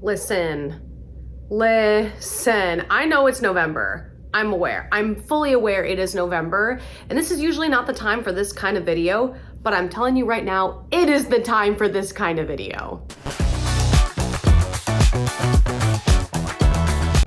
Listen. I know it's November. I'm aware. I'm fully aware it is November, and this is usually not the time for this kind of video, but I'm telling you right now, it is the time for this kind of video.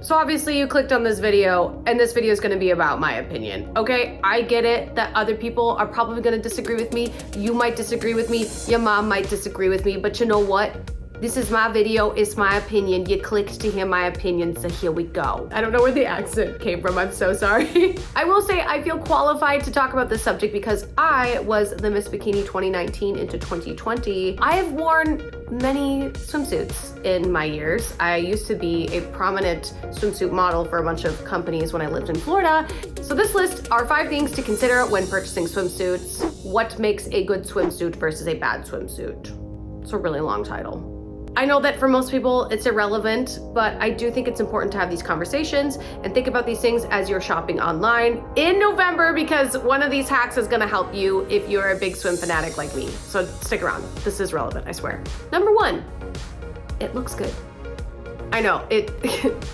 So obviously you clicked on this video, and this video is gonna be about my opinion, okay? I get it that other people are probably gonna disagree with me. You might disagree with me, your mom might disagree with me, but you know what? This is my video, it's my opinion. You clicked to hear my opinion, so here we go. I don't know where the accent came from, I'm so sorry. I will say I feel qualified to talk about this subject because I was the Miss Bikini 2019 into 2020. I have worn many swimsuits in my years. I used to be a prominent swimsuit model for a bunch of companies when I lived in Florida. So this list are 5 things to consider when purchasing swimsuits. What makes a good swimsuit versus a bad swimsuit? It's a really long title. I know that for most people it's irrelevant, but I do think it's important to have these conversations and think about these things as you're shopping online in November, because one of these hacks is gonna help you if you're a big swim fanatic like me. So stick around, this is relevant, I swear. Number 1, it looks good. I know,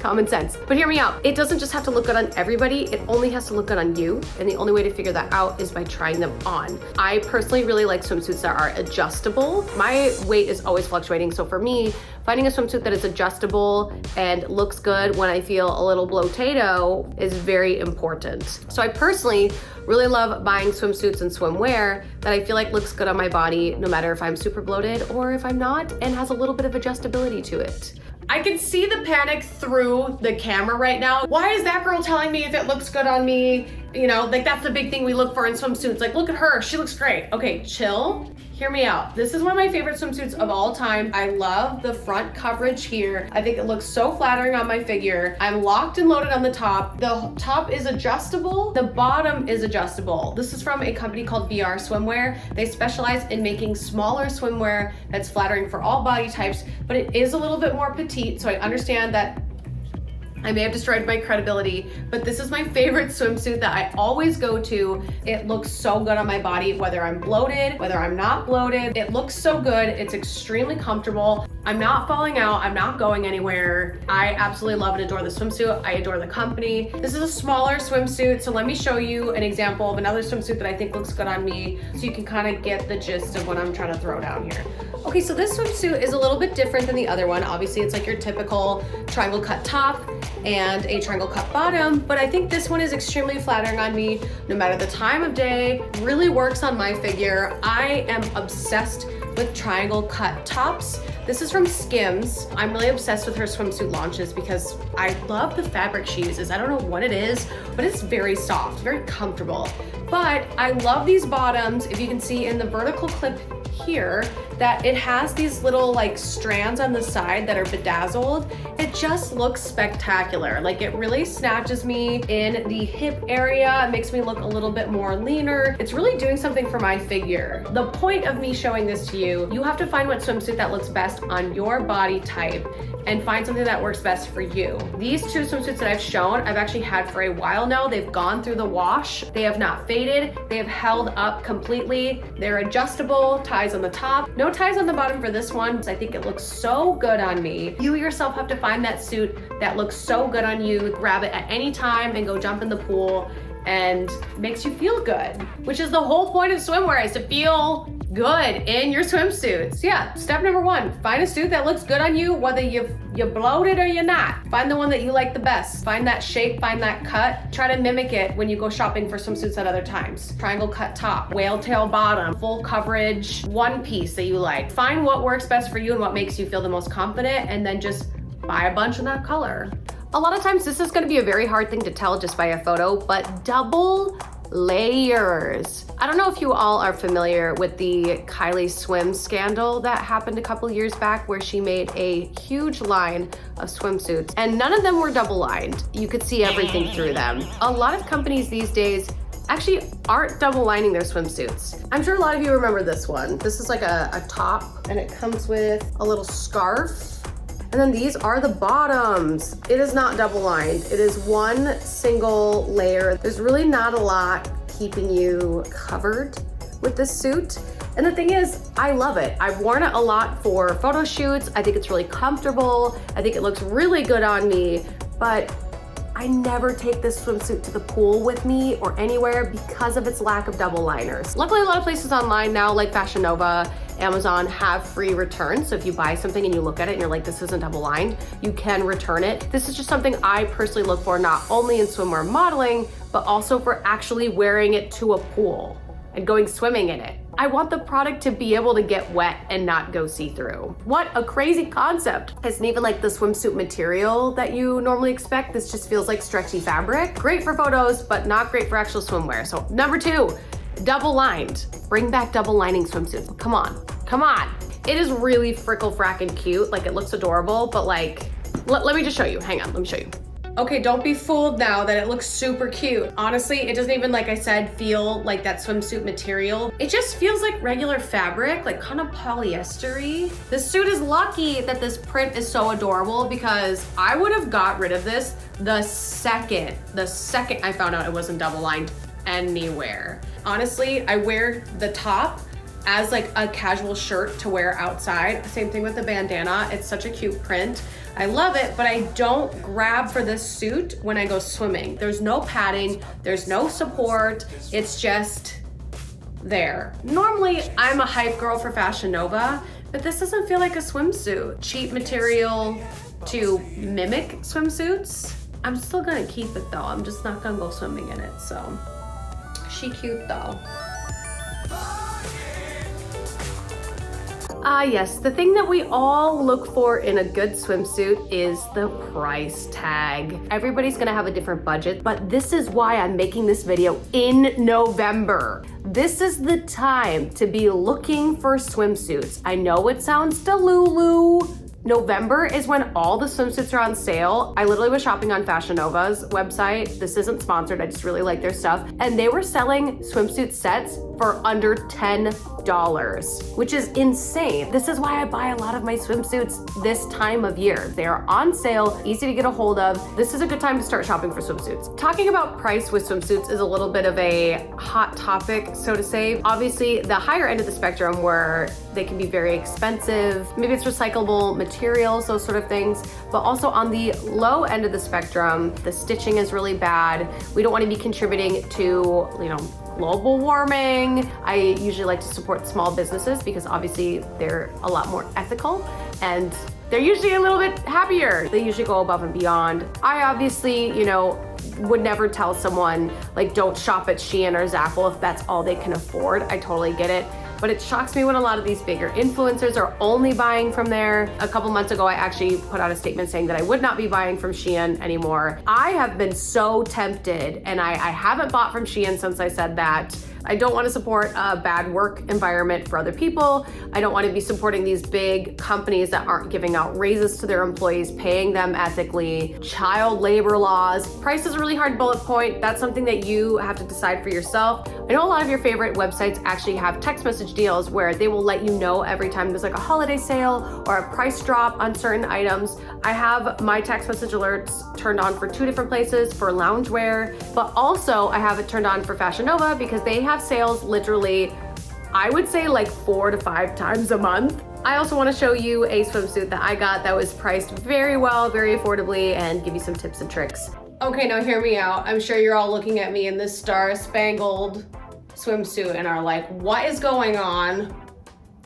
common sense, but hear me out. It doesn't just have to look good on everybody, it only has to look good on you, and the only way to figure that out is by trying them on. I personally really like swimsuits that are adjustable. My weight is always fluctuating, so for me, finding a swimsuit that is adjustable and looks good when I feel a little blotato is very important. So I personally really love buying swimsuits and swimwear that I feel like looks good on my body, no matter if I'm super bloated or if I'm not, and has a little bit of adjustability to it. I can see the panic through the camera right now. Why is that girl telling me if it looks good on me? You know, like that's the big thing we look for in swimsuits. Like, look at her, she looks great. Okay, chill. Hear me out. This is one of my favorite swimsuits of all time. I love the front coverage here. I think it looks so flattering on my figure. I'm locked and loaded on the top. The top is adjustable. The bottom is adjustable. This is from a company called BR Swimwear. They specialize in making smaller swimwear that's flattering for all body types, but it is a little bit more petite, so I understand that I may have destroyed my credibility, but this is my favorite swimsuit that I always go to. It looks so good on my body, whether I'm bloated, whether I'm not bloated. It looks so good. It's extremely comfortable. I'm not falling out. I'm not going anywhere. I absolutely love and adore the swimsuit. I adore the company. This is a smaller swimsuit, so let me show you an example of another swimsuit that I think looks good on me so you can kind of get the gist of what I'm trying to throw down here. Okay, so this swimsuit is a little bit different than the other one. Obviously, it's like your typical triangle cut top and a triangle cut bottom, but I think this one is extremely flattering on me no matter the time of day. Really works on my figure. I am obsessed with triangle cut tops. This is from Skims. I'm really obsessed with her swimsuit launches because I love the fabric she uses. I don't know what it is, but it's very soft, very comfortable. But I love these bottoms. If you can see in the vertical clip here, that it has these little like strands on the side that are bedazzled. It just looks spectacular. Like it really snatches me in the hip area. It makes me look a little bit more leaner. It's really doing something for my figure. The point of me showing this to you, you have to find what swimsuit that looks best on your body type and find something that works best for you. These 2 swimsuits that I've shown, I've actually had for a while now. They've gone through the wash. They have not faded. They have held up completely. They're adjustable, ties on the top. No ties on the bottom for this one. I think it looks so good on me. You yourself have to find that suit that looks so good on you. Grab it at any time and go jump in the pool and makes you feel good, which is the whole point of swimwear, is to feel good in your swimsuits. Yeah, step number 1, find a suit that looks good on you, whether you're bloated or you're not. Find the one that you like the best. Find that shape, find that cut. Try to mimic it when you go shopping for swimsuits at other times. Triangle cut top, whale tail bottom, full coverage, one piece that you like. Find what works best for you and what makes you feel the most confident, and then just buy a bunch in that color. A lot of times this is gonna be a very hard thing to tell just by a photo, but double layers. I don't know if you all are familiar with the Kylie Swim scandal that happened a couple years back, where she made a huge line of swimsuits and none of them were double lined. You could see everything through them. A lot of companies these days actually aren't double lining their swimsuits. I'm sure a lot of you remember this one. This is like a top, and it comes with a little scarf. And then these are the bottoms. It is not double lined. It is one single layer. There's really not a lot keeping you covered with this suit. And the thing is, I love it. I've worn it a lot for photo shoots. I think it's really comfortable. I think it looks really good on me, but I never take this swimsuit to the pool with me or anywhere because of its lack of double liners. Luckily, a lot of places online now, like Fashion Nova, Amazon, have free returns. So if you buy something and you look at it and you're like, this isn't double lined, you can return it. This is just something I personally look for, not only in swimwear modeling, but also for actually wearing it to a pool and going swimming in it. I want the product to be able to get wet and not go see-through. What a crazy concept. It's not even like the swimsuit material that you normally expect. This just feels like stretchy fabric. Great for photos, but not great for actual swimwear. So number 2, double lined. Bring back double lining swimsuits. Come on, come on. It is really frickle frackin' cute. Like, it looks adorable, but like, let me just show you. Hang on, let me show you. Okay, don't be fooled now that it looks super cute. Honestly, it doesn't even, like I said, feel like that swimsuit material. It just feels like regular fabric, like kind of polyester-y. This suit is lucky that this print is so adorable because I would have got rid of this the second I found out it wasn't double lined anywhere. Honestly, I wear the top as like a casual shirt to wear outside. Same thing with the bandana. It's such a cute print. I love it, but I don't grab for this suit when I go swimming. There's no padding, there's no support. It's just there. Normally, I'm a hype girl for Fashion Nova, but this doesn't feel like a swimsuit. Cheap material to mimic swimsuits. I'm still gonna keep it though. I'm just not gonna go swimming in it, so. She cute though. Yes, the thing that we all look for in a good swimsuit is the price tag. Everybody's gonna have a different budget, but this is why I'm making this video in November. This is the time to be looking for swimsuits. I know it sounds delulu. November is when all the swimsuits are on sale. I literally was shopping on Fashion Nova's website. This isn't sponsored, I just really like their stuff. And they were selling swimsuit sets for under $10, which is insane. This is why I buy a lot of my swimsuits this time of year. They are on sale, easy to get a hold of. This is a good time to start shopping for swimsuits. Talking about price with swimsuits is a little bit of a hot topic, so to say. Obviously, the higher end of the spectrum where they can be very expensive, maybe it's recyclable materials, those sort of things. But also on the low end of the spectrum, the stitching is really bad. We don't want to be contributing to, global warming. I usually like to support small businesses because obviously they're a lot more ethical and they're usually a little bit happier. They usually go above and beyond. I obviously, would never tell someone like don't shop at Shein or Zappos if that's all they can afford. I totally get it. But it shocks me when a lot of these bigger influencers are only buying from there. A couple months ago, I actually put out a statement saying that I would not be buying from Shein anymore. I have been so tempted, and I haven't bought from Shein since I said that. I don't want to support a bad work environment for other people. I don't want to be supporting these big companies that aren't giving out raises to their employees, paying them ethically, child labor laws. Price is a really hard bullet point. That's something that you have to decide for yourself. I know a lot of your favorite websites actually have text message deals where they will let you know every time there's like a holiday sale or a price drop on certain items. I have my text message alerts turned on for 2 different places for loungewear, but also I have it turned on for Fashion Nova because they have sales literally, I would say like 4 to 5 times a month. I also want to show you a swimsuit that I got that was priced very well, very affordably, and give you some tips and tricks. Okay, now hear me out. I'm sure you're all looking at me in this star-spangled swimsuit and are like, what is going on?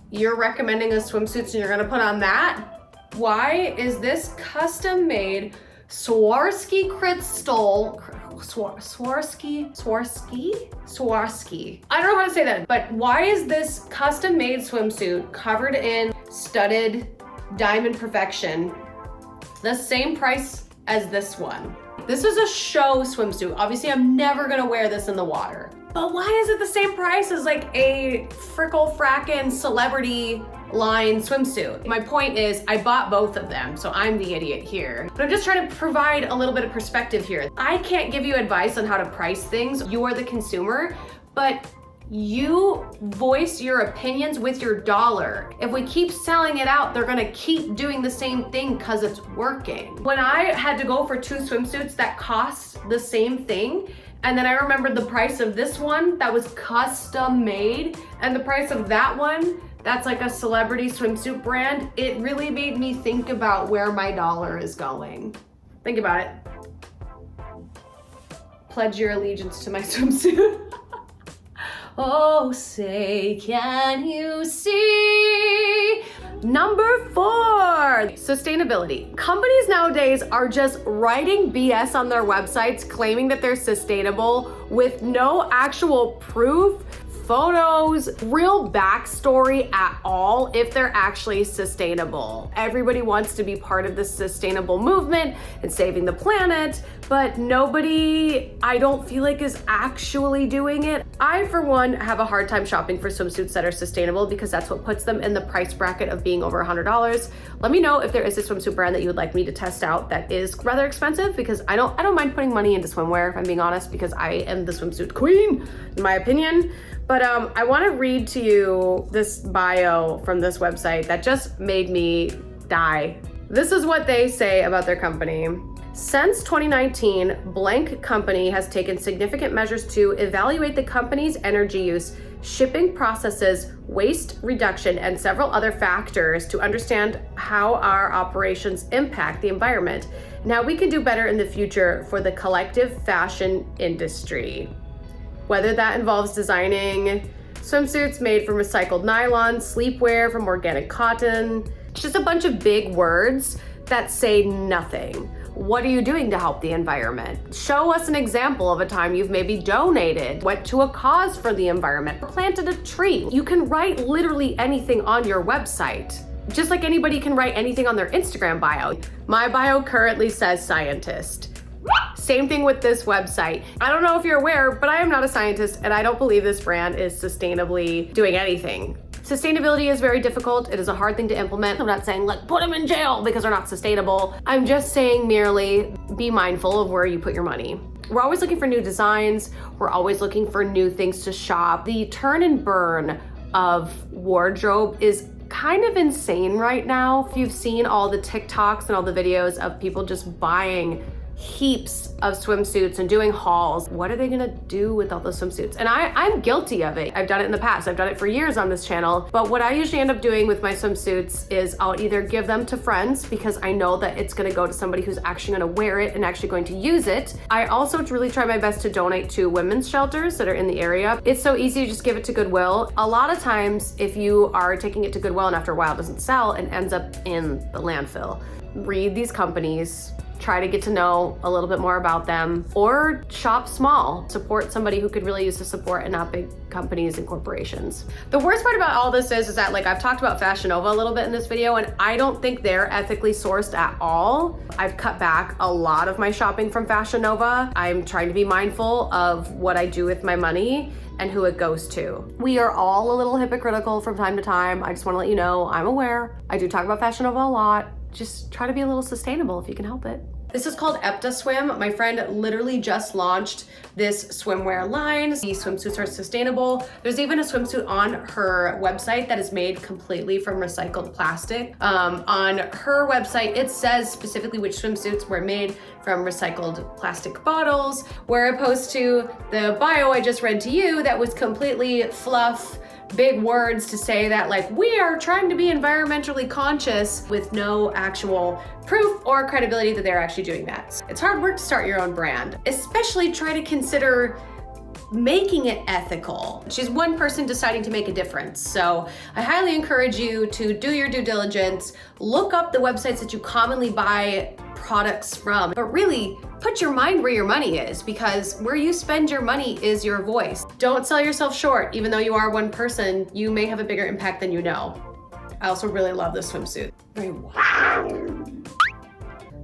You're recommending a swimsuit and you're gonna put on that? Why is this custom-made Swarovski crystal, Swarovski? I don't know how to say that, but why is this custom-made swimsuit covered in studded diamond perfection the same price as this one? This is a show swimsuit. Obviously, I'm never gonna wear this in the water. But why is it the same price as like a frickle frackin' celebrity line swimsuit? My point is I bought both of them, so I'm the idiot here. But I'm just trying to provide a little bit of perspective here. I can't give you advice on how to price things. You are the consumer, but you voice your opinions with your dollar. If we keep selling it out, they're gonna keep doing the same thing because it's working. When I had to go for 2 swimsuits that cost the same thing, And then I remembered the price of this one that was custom made and the price of that one that's like a celebrity swimsuit brand. It really made me think about where my dollar is going. Think about it. Pledge your allegiance to my swimsuit. Oh, say, can you see? Number 4, sustainability. Companies nowadays are just writing BS on their websites claiming that they're sustainable with no actual proof, photos, real backstory at all if they're actually sustainable. Everybody wants to be part of this sustainable movement and saving the planet, but nobody, I don't feel like, is actually doing it. I, for one, have a hard time shopping for swimsuits that are sustainable because that's what puts them in the price bracket of being over $100. Let me know if there is a swimsuit brand that you would like me to test out that is rather expensive, because I don't mind putting money into swimwear, if I'm being honest, because I am the swimsuit queen, in my opinion. But I want to read to you this bio from this website that just made me die. This is what they say about their company. Since 2019, blank company has taken significant measures to evaluate the company's energy use, shipping processes, waste reduction, and several other factors to understand how our operations impact the environment and how we can do better in the future for the collective fashion industry. Whether that involves designing swimsuits made from recycled nylon, sleepwear from organic cotton. It's just a bunch of big words that say nothing. What are you doing to help the environment? Show us an example of a time you've maybe donated, went to a cause for the environment, or planted a tree. You can write literally anything on your website, just like anybody can write anything on their Instagram bio. My bio currently says scientist. Same thing with this website. I don't know if you're aware, but I am not a scientist and I don't believe this brand is sustainably doing anything. Sustainability is very difficult. It is a hard thing to implement. I'm not saying like put them in jail because they're not sustainable. I'm just saying merely be mindful of where you put your money. We're always looking for new designs. We're always looking for new things to shop. The turn and burn of wardrobe is kind of insane right now. If you've seen all the TikToks and all the videos of people just buying heaps of swimsuits and doing hauls. What are they gonna do with all those swimsuits? And I'm guilty of it. I've done it in the past. I've done it for years on this channel. But what I usually end up doing with my swimsuits is I'll either give them to friends because I know that it's gonna go to somebody who's actually gonna wear it and actually going to use it. I also really try my best to donate to women's shelters that are in the area. It's so easy to just give it to Goodwill. A lot of times, if you are taking it to Goodwill and after a while it doesn't sell and ends up in the landfill, read these companies, try to get to know a little bit more about them, or shop small. Support somebody who could really use the support and not big companies and corporations. The worst part about all this is that, like, I've talked about Fashion Nova a little bit in this video, and I don't think they're ethically sourced at all. I've cut back a lot of my shopping from Fashion Nova. I'm trying to be mindful of what I do with my money and who it goes to. We are all a little hypocritical from time to time. I just want to let you know, I'm aware. I do talk about Fashion Nova a lot. Just try to be a little sustainable if you can help it. This is called Swim. My friend literally just launched this swimwear line. These swimsuits are sustainable. There's even a swimsuit on her website that is made completely from recycled plastic. On her website, it says specifically which swimsuits were made from recycled plastic bottles, where opposed to the bio I just read to you that was completely fluff, big words to say that, like, we are trying to be environmentally conscious with no actual proof or credibility that they're actually doing that. It's hard work to start your own brand, especially try to consider making it ethical. She's one person deciding to make a difference. So I highly encourage you to do your due diligence, look up the websites that you commonly buy products from, but really put your mind where your money is, because where you spend your money is your voice. Don't sell yourself short. Even though you are one person, you may have a bigger impact than you know. I also really love this swimsuit. Wow.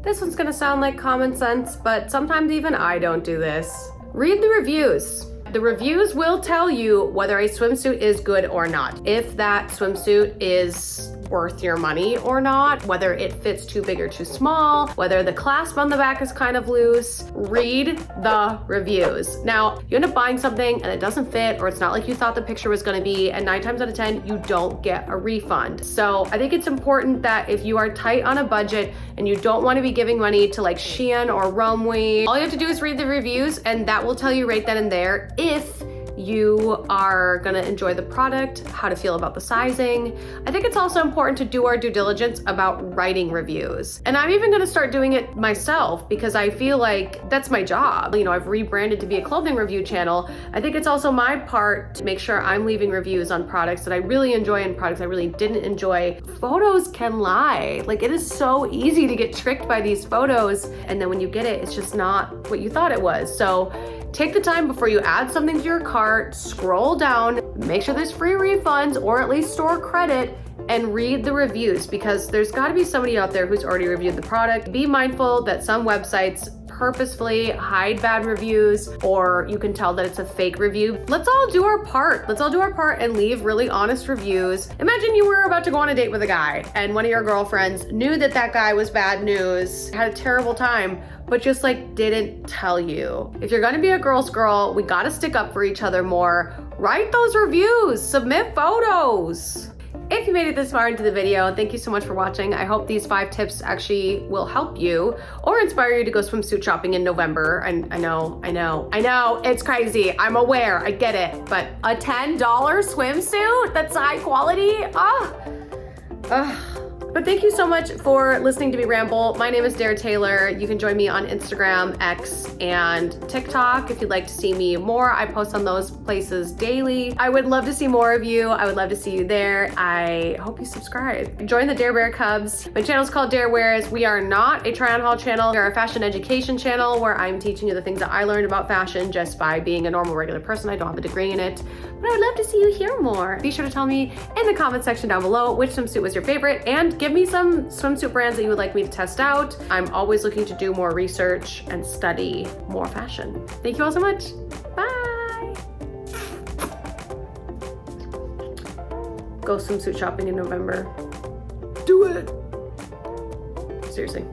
This one's gonna sound like common sense, but sometimes even I don't do this. Read the reviews. The reviews will tell you whether a swimsuit is good or not. If that swimsuit is worth your money or not, whether it fits too big or too small, whether the clasp on the back is kind of loose. Read the reviews. Now, you end up buying something and it doesn't fit, or it's not like you thought the picture was gonna be, and 9 times out of 10, you don't get a refund. So I think it's important that if you are tight on a budget and you don't wanna be giving money to like Shein or Romwe, all you have to do is read the reviews, and that will tell you right then and there if you are gonna enjoy the product, how to feel about the sizing. I think it's also important to do our due diligence about writing reviews. And I'm even gonna start doing it myself because I feel like that's my job. You know, I've rebranded to be a clothing review channel. I think it's also my part to make sure I'm leaving reviews on products that I really enjoy and products I really didn't enjoy. Photos can lie. Like, it is so easy to get tricked by these photos, and then when you get it, it's just not what you thought it was. So take the time before you add something to your cart, scroll down, make sure there's free refunds or at least store credit, and read the reviews, because there's gotta be somebody out there who's already reviewed the product. Be mindful that some websites purposefully hide bad reviews, or you can tell that it's a fake review. Let's all do our part. Let's all do our part and leave really honest reviews. Imagine you were about to go on a date with a guy and one of your girlfriends knew that that guy was bad news, had a terrible time, but just like didn't tell you. If you're gonna be a girl's girl, we gotta stick up for each other more. Write those reviews, submit photos. If you made it this far into the video, thank you so much for watching. I hope these 5 tips actually will help you or inspire you to go swimsuit shopping in November. And I know, it's crazy. I'm aware, I get it. But a $10 swimsuit that's high quality? But thank you so much for listening to me ramble. My name is Dare Taylor. You can join me on Instagram, X, and TikTok if you'd like to see me more. I post on those places daily. I would love to see more of you. I would love to see you there. I hope you subscribe. Join the Dare Bear Cubs. My channel is called Dare Wears. We are not a try-on haul channel. We are a fashion education channel where I'm teaching you the things that I learned about fashion just by being a normal, regular person. I don't have a degree in it, but I would love to see you here more. Be sure to tell me in the comment section down below which swimsuit was your favorite, and give me some swimsuit brands that you would like me to test out. I'm always looking to do more research and study more fashion. Thank you all so much. Bye. Go swimsuit shopping in November. Do it. Seriously.